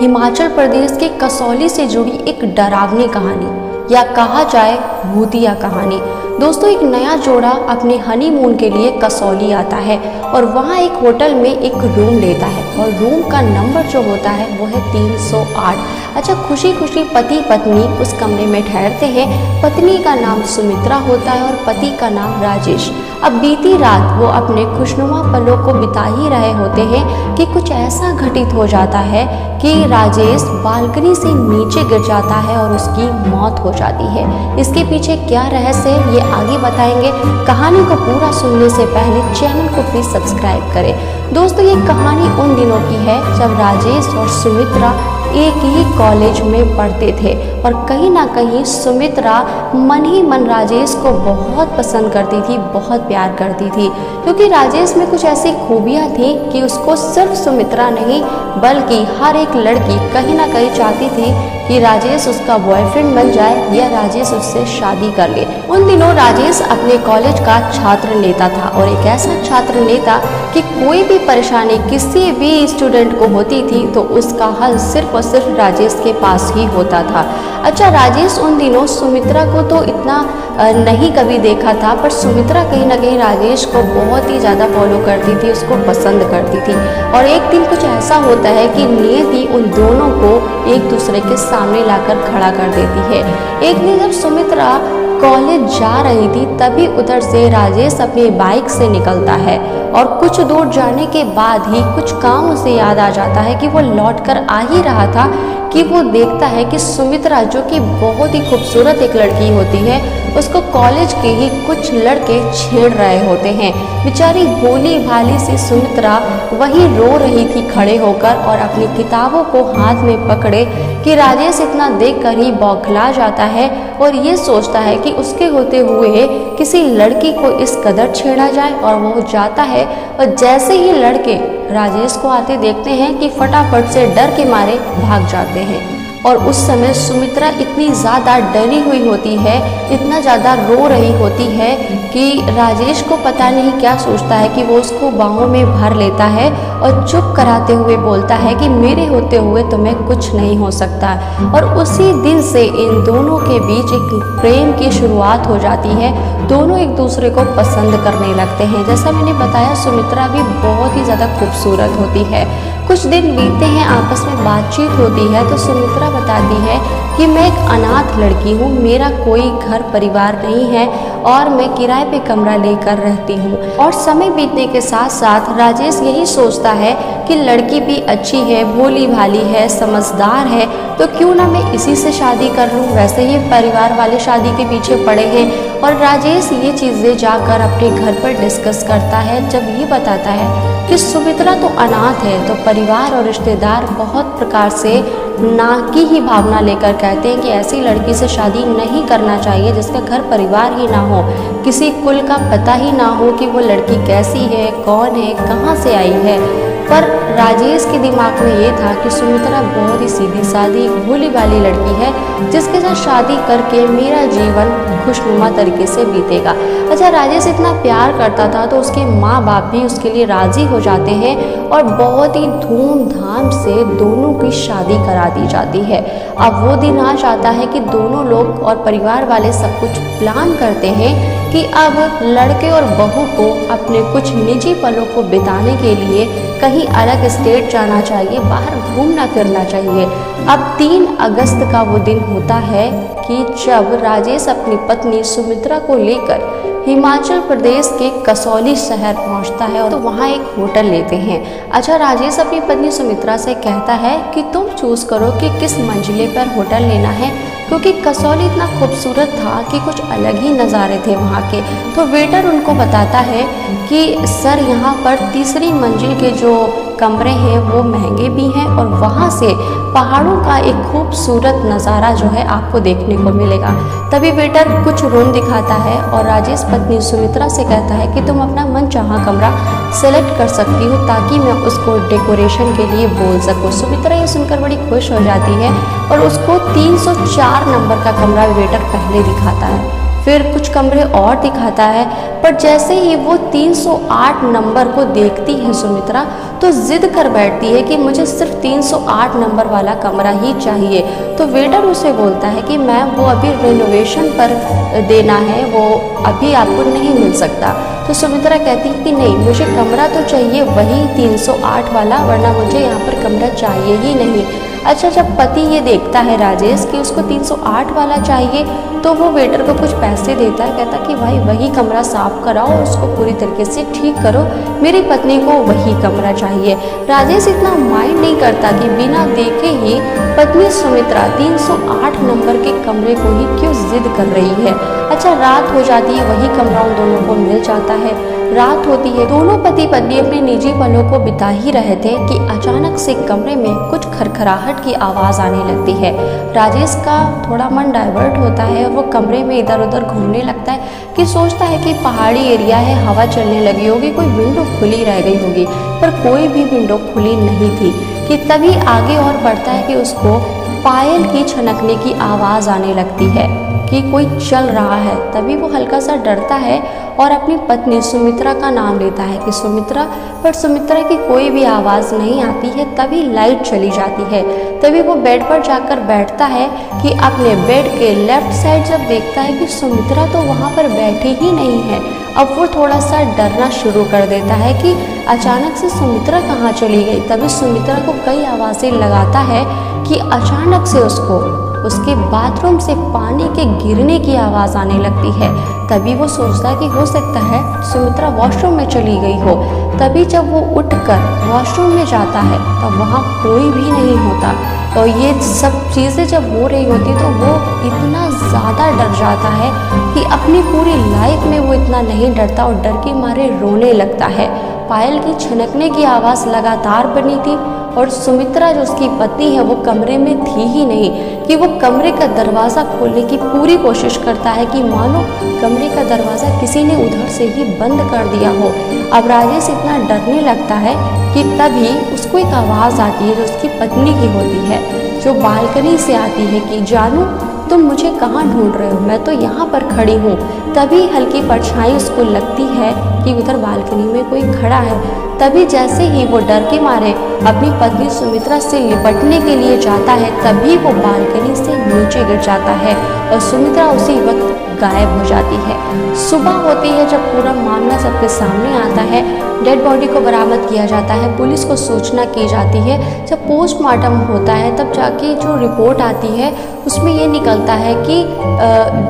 हिमाचल प्रदेश के कसौली से जुड़ी एक डरावनी कहानी या कहा जाए भूतिया कहानी। दोस्तों, एक नया जोड़ा अपने हनीमून के लिए कसौली आता है और वहाँ एक होटल में एक रूम लेता है और रूम का नंबर जो होता है वो है 308। अच्छा, खुशी खुशी पति पत्नी उस कमरे में ठहरते हैं। पत्नी का नाम सुमित्रा होता है और पति का नाम राजेश। अब बीती रात वो अपने खुशनुमा पलों को बिता ही रहे होते हैं कि कुछ ऐसा घटित हो जाता है कि राजेश बालकनी से नीचे गिर जाता है और उसकी मौत हो जाती है। इसके पीछे क्या रहस्य है ये आगे बताएंगे। कहानी को पूरा सुनने से पहले चैनल को प्लीज सब्सक्राइब करें। दोस्तों, ये कहानी उन दिनों की है जब राजेश और सुमित्रा एक ही कॉलेज में पढ़ते थे और कहीं ना कहीं सुमित्रा मन ही मन राजेश को बहुत पसंद करती थी, बहुत प्यार करती थी, क्योंकि राजेश में कुछ ऐसी खूबियां थी कि उसको सिर्फ सुमित्रा नहीं बल्कि हर एक लड़की कहीं ना कहीं चाहती थी कि राजेश उसका बॉयफ्रेंड बन जाए या राजेश उससे शादी कर ले। उन दिनों राजेश अपने कॉलेज का छात्र नेता था और एक ऐसा छात्र नेता कि कोई भी परेशानी किसी भी स्टूडेंट को होती थी तो उसका हल सिर्फ और सिर्फ राजेश के पास ही होता था। अच्छा, राजेश उन दिनों सुमित्रा को तो इतना नहीं कभी देखा था, पर सुमित्रा कहीं ना कहीं राजेश को बहुत ही ज़्यादा फॉलो करती थी, उसको पसंद करती थी। और एक दिन कुछ ऐसा होता है कि नियति उन दोनों को एक दूसरे के सामने लाकर खड़ा कर देती है। एक दिन जब सुमित्रा कॉलेज जा रही थी तभी उधर से राजेश अपनी बाइक से निकलता है और कुछ दूर जाने के बाद ही कुछ काम उसे याद आ जाता है कि वो लौटकर आ ही रहा था कि वो देखता है कि सुमित्रा, जो कि बहुत ही खूबसूरत एक लड़की होती है, उसको कॉलेज के ही कुछ लड़के छेड़ रहे होते हैं। बेचारी भोली भाली सी सुमित्रा वहीं रो रही थी खड़े होकर और अपनी किताबों को हाथ में पकड़े कि राजेश इतना देखकर ही बौखला जाता है और ये सोचता है कि उसके होते हुए किसी लड़की को इस कदर छेड़ा जाए। और वो जाता है और जैसे ही लड़के राजेश को आते देखते हैं कि फटाफट से डर के मारे भाग जाते हैं। और उस समय सुमित्रा इतनी ज़्यादा डरी हुई होती है, इतना ज़्यादा रो रही होती है कि राजेश को पता नहीं क्या सोचता है कि वो उसको बाहों में भर लेता है और चुप कराते हुए बोलता है कि मेरे होते हुए तुम्हें कुछ नहीं हो सकता। और उसी दिन से इन दोनों के बीच एक प्रेम की शुरुआत हो जाती है। दोनों एक दूसरे को पसंद करने लगते हैं। जैसा मैंने बताया, सुमित्रा भी बहुत ही ज़्यादा खूबसूरत होती है। कुछ दिन बीतते हैं, आपस में बातचीत होती है तो सुमित्रा बताती है कि मैं एक अनाथ लड़की हूँ, मेरा कोई घर परिवार नहीं है और मैं किराए पे कमरा लेकर रहती हूँ। और समय बीतने के साथ साथ राजेश यही सोचता है कि लड़की भी अच्छी है, भोली भाली है, समझदार है, तो क्यों ना मैं इसी से शादी कर लूँ। वैसे ही परिवार वाले शादी के पीछे पड़े हैं और राजेश ये चीज़ें जाकर अपने घर पर डिस्कस करता है। जब ये बताता है कि सुमित्रा तो अनाथ है तो परिवार और रिश्तेदार बहुत प्रकार से ना की ही भावना लेकर कहते हैं कि ऐसी लड़की से शादी नहीं करना चाहिए जिसका घर परिवार ही ना हो, किसी कुल का पता ही ना हो कि वो लड़की कैसी है, कौन है, कहाँ से आई है। पर राजेश के दिमाग में ये था कि सुमित्रा बहुत ही सीधी सादी भोली भाली लड़की है जिसके साथ शादी करके मेरा जीवन खुशनुमा तरीके से बीतेगा। अच्छा, राजेश इतना प्यार करता था तो उसके माँ बाप भी उसके लिए राज़ी हो जाते हैं और बहुत ही धूमधाम से दोनों की शादी करा दी जाती है। अब वो दिन आ जाता है कि दोनों लोग और परिवार वाले सब कुछ प्लान करते हैं कि अब लड़के और बहू को अपने कुछ निजी पलों को बिताने के लिए कहीं अलग स्टेट जाना चाहिए, बाहर घूमना फिरना चाहिए। अब 3 अगस्त का वो दिन होता है कि जब राजेश अपनी पत्नी सुमित्रा को लेकर हिमाचल प्रदेश के कसौली शहर पहुंचता है और तो वहाँ एक होटल लेते हैं। अच्छा, राजेश अपनी पत्नी सुमित्रा से कहता है कि तुम चूज करो कि किस मंजिले पर होटल लेना है, क्योंकि कसौली इतना खूबसूरत था कि कुछ अलग ही नज़ारे थे वहाँ के। तो वेटर उनको बताता है कि सर, यहाँ पर 3री मंजिल के जो कमरे हैं वो महंगे भी हैं और वहाँ से पहाड़ों का एक खूबसूरत नज़ारा जो है आपको देखने को मिलेगा। तभी वेटर कुछ रूम दिखाता है और राजेश पत्नी सुमित्रा से कहता है कि तुम अपना मनचाहा कमरा सेलेक्ट कर सकती हो ताकि मैं उसको डेकोरेशन के लिए बोल सकूं। सुमित्रा ये सुनकर बड़ी खुश हो जाती है और उसको 304 नंबर का कमरा वेटर पहले दिखाता है। फिर कुछ कमरे और दिखाता है। पर जैसे ही वो 308 नंबर को देखती है सुमित्रा, तो जिद कर बैठती है कि मुझे सिर्फ 308 नंबर वाला कमरा ही चाहिए। तो वेटर उसे बोलता है कि मैम वो अभी रिनोवेशन पर देना है, वो अभी आपको नहीं मिल सकता। तो सुमित्रा कहती है कि नहीं, मुझे कमरा तो चाहिए वही 308 वाला, वरना मुझे यहाँ पर कमरा चाहिए ही नहीं। अच्छा, जब पति ये देखता है राजेश कि उसको 308 वाला चाहिए, तो वो वेटर को कुछ पैसे देता है, कहता कि भाई वही कमरा साफ कराओ और उसको पूरी तरीके से ठीक करो, मेरी पत्नी को वही कमरा चाहिए। राजेश इतना माइंड नहीं करता कि बिना देखे ही पत्नी सुमित्रा 308 नंबर के कमरे को ही क्यों जिद कर रही है। अच्छा, रात हो जाती है, वही कमरा उन दोनों को मिल जाता है। रात होती है, दोनों पति पत्नी अपने निजी पलों को बिता ही रहे थे कि अचानक से कमरे में कुछ खरखराहट की आवाज़ आने लगती है। राजेश का थोड़ा मन डाइवर्ट होता है और वो कमरे में इधर उधर घूमने लगता है कि सोचता है कि पहाड़ी एरिया है, हवा चलने लगी होगी, कोई विंडो खुली रह गई होगी, पर कोई भी विंडो खुली नहीं थी। कि तभी आगे और बढ़ता है कि उसको पायल की छनकने की आवाज़ आने लगती है कि कोई चल रहा है। तभी वो हल्का सा डरता है और अपनी पत्नी सुमित्रा का नाम लेता है कि सुमित्रा, पर सुमित्रा की कोई भी आवाज़ नहीं आती है। तभी लाइट चली जाती है। तभी वो बेड पर जाकर बैठता है कि अपने बेड के लेफ्ट साइड जब देखता है कि सुमित्रा तो वहाँ पर बैठी ही नहीं है। अब वो थोड़ा सा डरना शुरू कर देता है कि अचानक से सुमित्रा कहाँ चली गई। तभी सुमित्रा को कई आवाज़ें लगाता है कि अचानक से उसको उसके बाथरूम से पानी के गिरने की आवाज़ आने लगती है। तभी वो सोचता है कि हो सकता है सुमित्रा वॉशरूम में चली गई हो। तभी जब वो उठकर वॉशरूम में जाता है तब वहाँ कोई भी नहीं होता। और ये सब चीज़ें जब हो रही होती तो वो इतना ज़्यादा डर जाता है कि अपनी पूरी लाइफ में वो इतना नहीं डरता और डर के मारे रोने लगता है। पायल की छनकने की आवाज़ लगातार बनी थी और सुमित्रा जो उसकी पत्नी है वो कमरे में थी ही नहीं कि वो कमरे का दरवाज़ा खोलने की पूरी कोशिश करता है कि मानो कमरे का दरवाज़ा किसी ने उधर से ही बंद कर दिया हो। अब राजेश इतना डरने लगता है कि तभी उसको एक आवाज़ आती है जो उसकी पत्नी की होती है, जो बालकनी से आती है कि जानू तुम मुझे कहाँ ढूंढ रहे हो, मैं तो यहाँ पर खड़ी हूँ। तभी हल्की परछाई उसको लगती है कि उधर बालकनी में कोई खड़ा है। तभी जैसे ही वो डर के मारे अपनी पत्नी सुमित्रा से निपटने के लिए जाता है, तभी वो बालकनी से नीचे गिर जाता है और सुमित्रा उसी वक्त गायब हो जाती है। सुबह होती है जब पूरा मामला सबके सामने आता है। डेड बॉडी को बरामद किया जाता है, पुलिस को सूचना की जाती है। जब पोस्टमार्टम होता है तब जाके जो रिपोर्ट आती है उसमें ये निकलता है कि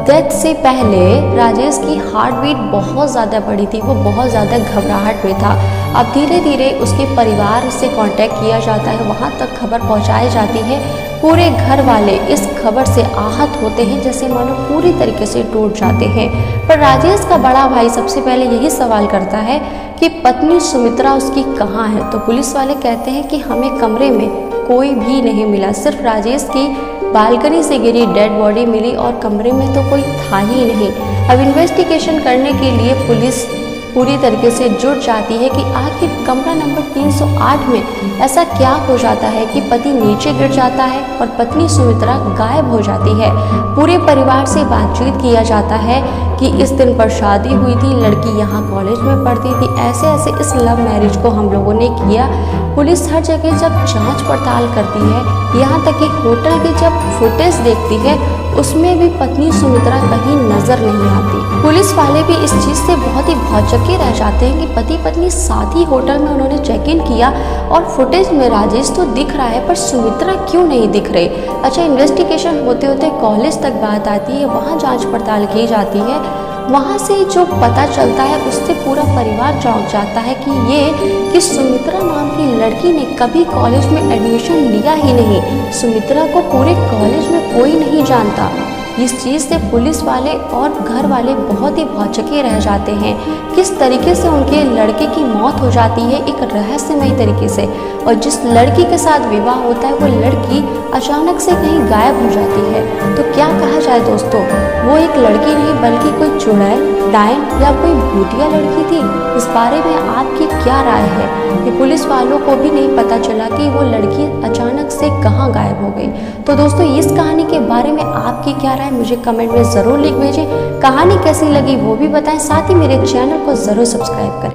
डेथ से पहले राजेश की हार्ट बीट बहुत ज़्यादा बढ़ी थी, वो बहुत ज़्यादा घबराहट में था। अब धीरे धीरे उसके परिवार से कांटेक्ट किया जाता है, वहाँ तक खबर पहुँचाई जाती है। पूरे घर वाले इस खबर से आहत होते हैं, जैसे मानो पूरी तरीके से टूट जाते हैं। पर राजेश का बड़ा भाई सबसे पहले यही सवाल करता है कि पत्नी सुमित्रा उसकी कहाँ है। तो पुलिस वाले कहते हैं कि हमें कमरे में कोई भी नहीं मिला, सिर्फ राजेश की बालकनी से गिरी डेड बॉडी मिली और कमरे में तो कोई था ही नहीं। अब इन्वेस्टिगेशन करने के लिए पुलिस पूरी तरीके से जुट जाती है कि आखिर कमरा नंबर 308 में ऐसा क्या हो जाता है कि पति नीचे गिर जाता है और पत्नी सुमित्रा गायब हो जाती है। पूरे परिवार से बातचीत किया जाता है कि इस दिन पर शादी हुई थी, लड़की यहाँ कॉलेज में पढ़ती थी, ऐसे ऐसे इस लव मैरिज को हम लोगों ने किया। पुलिस हर जगह जब जांच पड़ताल करती है, यहाँ तक कि होटल की जब फुटेज देखती है उसमें भी पत्नी सुमित्रा कहीं नजर नहीं आती। पुलिस वाले भी इस चीज़ से बहुत ही भौचक्के रह जाते हैं कि पति पत्नी साथ ही होटल में उन्होंने चेक इन किया और फुटेज में राजेश तो दिख रहा है पर सुमित्रा क्यों नहीं दिख रही। अच्छा, इन्वेस्टिगेशन होते होते कॉलेज तक बात आती है, वहाँ जांच पड़ताल की जाती है। वहाँ से जो पता चलता है उससे पूरा परिवार चौंक जाता है कि सुमित्रा नाम की लड़की ने कभी कॉलेज में एडमिशन लिया ही नहीं। सुमित्रा को पूरे कॉलेज में कोई नहीं जानता। इस चीज़ से पुलिस वाले और घर वाले बहुत ही भौचक्के रह जाते हैं। किस तरीके से उनके लड़के की मौत मौत हो जाती है एक रहस्यमय तरीके से, और जिस लड़की के साथ विवाह होता है वो लड़की अचानक से कहीं गायब हो जाती है। तो क्या कहा जाए दोस्तों, वो एक लड़की नहीं बल्कि कोई चुड़ैल, डायन या कोई भूतिया लड़की थी? इस बारे में आपकी क्या राय है? कि पुलिस वालों को भी नहीं पता चला कि वो लड़की अचानक से कहाँ गायब हो गई। तो दोस्तों इस कहानी के बारे में आपकी क्या राय, मुझे कमेंट में ज़रूर लिख भेजें। कहानी कैसी लगी वो भी बताएं, साथ ही मेरे चैनल को ज़रूर सब्सक्राइब करें।